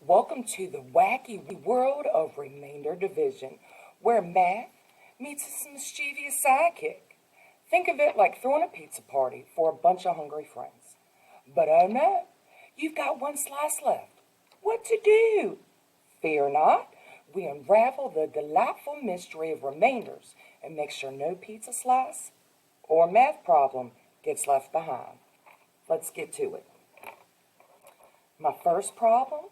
Welcome to the wacky world of remainder division, where math meets its mischievous sidekick. Think of it like throwing a pizza party for a bunch of hungry friends. But oh no, you've got one slice left. What to do? Fear not, we unravel the delightful mystery of remainders and make sure no pizza slice or math problem gets left behind. Let's get to it. My first problem: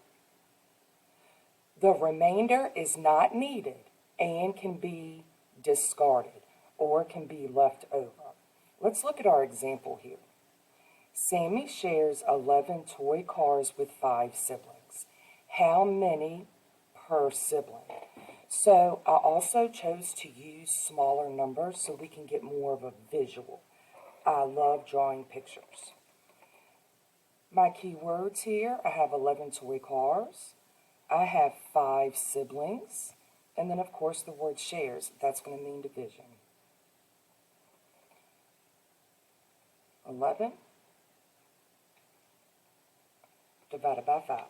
the remainder is not needed and can be discarded or can be left over. Let's look at our example here. Sammy shares 11 toy cars with 5 siblings. How many per sibling? So I also chose to use smaller numbers so we can get more of a visual. I love drawing pictures. My keywords here, I have 11 toy cars. I have 5 siblings. And then, of course, the word shares. That's going to mean division. 11 divided by 5.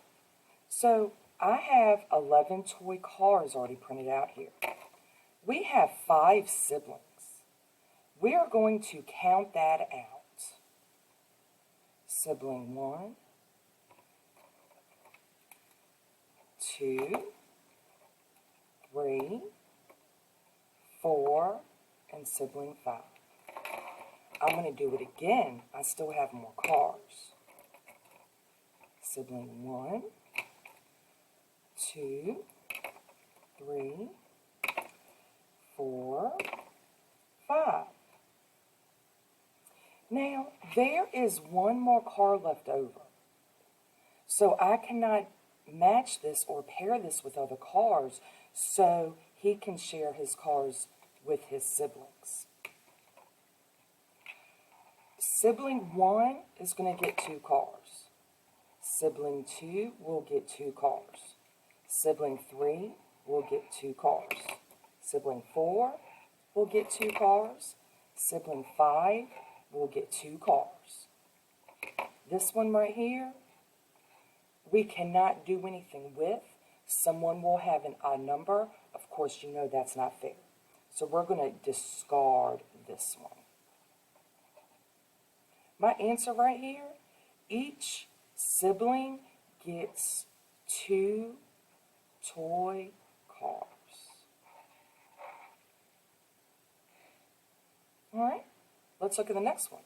So I have 11 toy cars already printed out here. We have 5 siblings. We are going to count that out. Sibling 1, 2, 3, 4, and sibling 5. I'm going to do it again. I still have more cars. Sibling 1, 2, 3, 4, 5. Now, there is one more car left over. So I cannot match this or pair this with other cars, so he can share his cars with his siblings. Sibling 1 is going to get 2 cars. Sibling 2 will get 2 cars. Sibling 3 will get 2 cars. Sibling 4 will get 2 cars. Sibling 5 will get 2 cars. This one right here, we cannot do anything with. Someone will have an odd number. Of course, you know that's not fair. So we're going to discard this one. My answer right here, each sibling gets 2 toy cars. All right, let's look at the next one.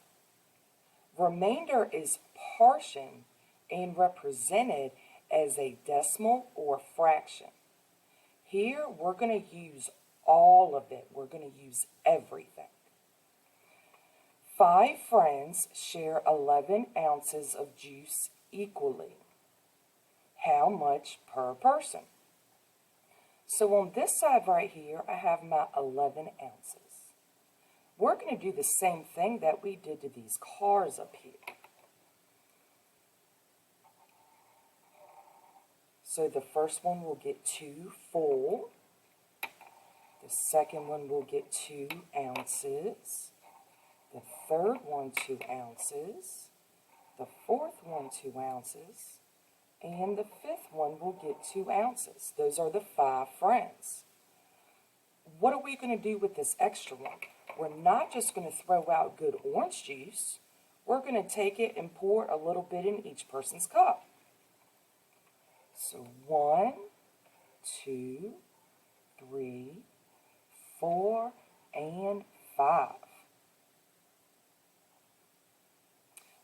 Remainder is partition and represented as a decimal or fraction. Here, we're going to use all of it. We're going to use everything. 5 friends share 11 ounces of juice equally. How much per person? So on this side right here, I have my 11 ounces. We're going to do the same thing that we did to these cars up here. So the first one will get 2 full. The second one will get 2 ounces. The third one 2 ounces. The fourth one 2 ounces. And the fifth one will get 2 ounces. Those are the 5 friends. What are we going to do with this extra one? We're not just going to throw out good orange juice. We're going to take it and pour a little bit in each person's cup. So 1, 2, 3, 4, and 5.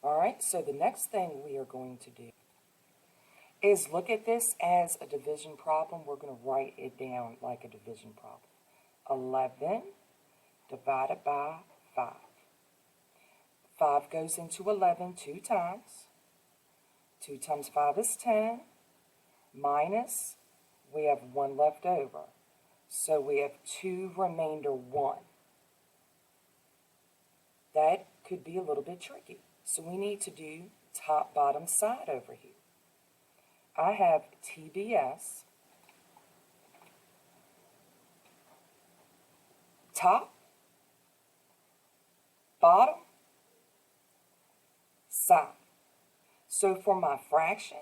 All right, so the next thing we are going to do is look at this as a division problem. We're going to write it down like a division problem. 11 divided by 5. 5 goes into 11 2 times. 2 times 5 is 10. Minus, we have 1 left over. So we have 2 remainder 1. That could be a little bit tricky. So we need to do top, bottom, side over here. I have TBS, top, bottom, side. So for my fraction,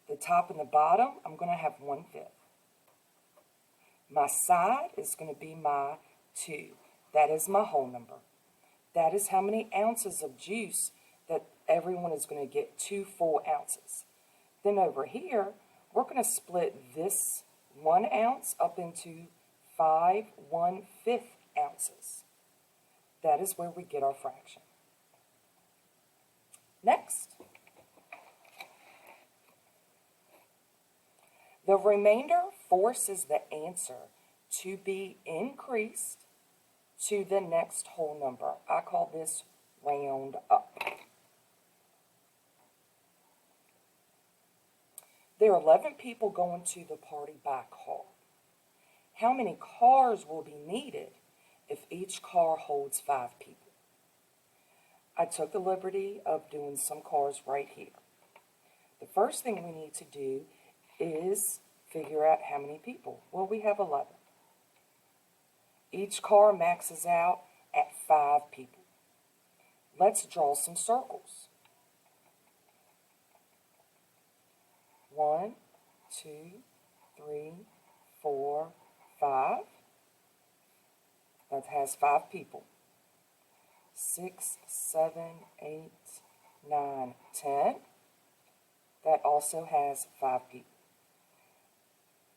The top and the bottom, I'm going to have 1/5. My side is going to be my 2. That is my whole number. That is how many ounces of juice that everyone is going to get, 2 full ounces. Then over here, we're going to split this 1 ounce up into 5 1/5 ounces. That is where we get our fraction. Next. The remainder forces the answer to be increased to the next whole number. I call this round up. There are 11 people going to the party by car. How many cars will be needed if each car holds 5 people? I took the liberty of doing some cars right here. The first thing we need to do is figure out how many people. Well, we have 11. Each car maxes out at 5 people. Let's draw some circles. 1, 2, 3, 4, 5. That has 5 people. 6, 7, 8, 9, 10. That also has 5 people.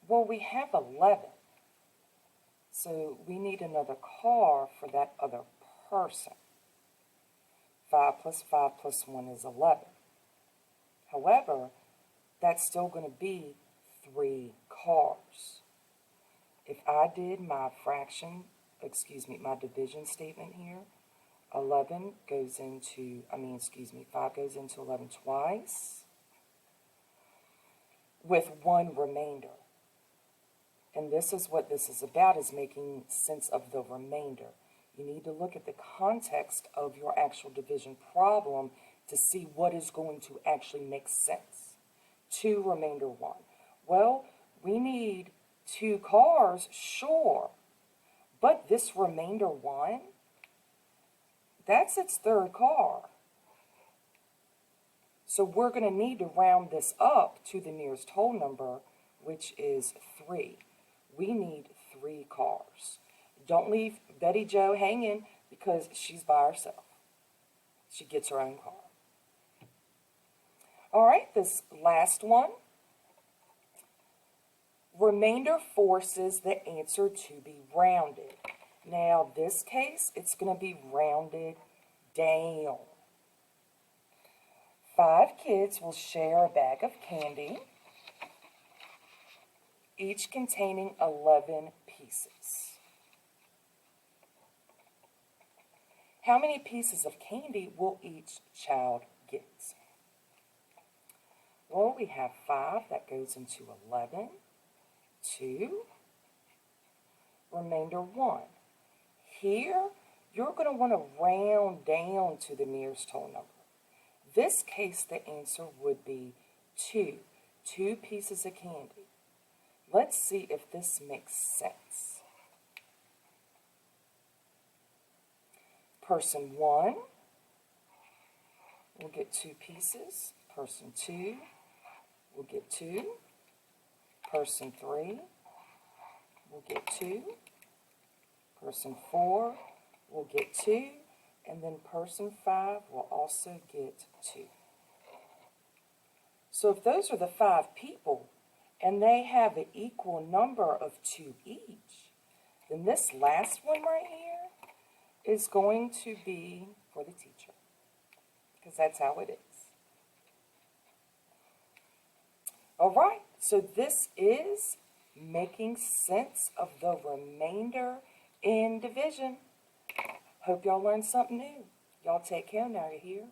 Well, we have 11. So we need another car for that other person. 5 plus 5 plus 1 is 11. However, that's still going to be 3 cars. If I did my my division statement here, 11 goes into, 5 goes into 11 twice, with 1 remainder. And this is what this is about, is making sense of the remainder. You need to look at the context of your actual division problem to see what is going to actually make sense. 2 remainder 1. Well, we need 2 cars, sure. But this remainder 1, that's its 3rd car. So we're going to need to round this up to the nearest whole number, which is 3. We need 3 cars. Don't leave Betty Jo hanging because she's by herself. She gets her own car. All right, this last one. Remainder forces the answer to be rounded. Now, this case, it's going to be rounded down. 5 kids will share a bag of candy, each containing 11 pieces. How many pieces of candy will each child get? Well, we have 5. That goes into 11. 2. Remainder 1. Here, you're going to want to round down to the nearest whole number. This case, the answer would be 2. 2 pieces of candy. Let's see if this makes sense. Person 1 will get 2 pieces. Person 2 will get 2. Person 3 will get 2. Person 4 will get 2. And then person 5 will also get 2. So if those are the 5 people, and they have an equal number of 2 each, then this last one right here is going to be for the teacher, because that's how it is. All right, so this is making sense of the remainder in division. Hope y'all learned something new. Y'all take care now, you hear?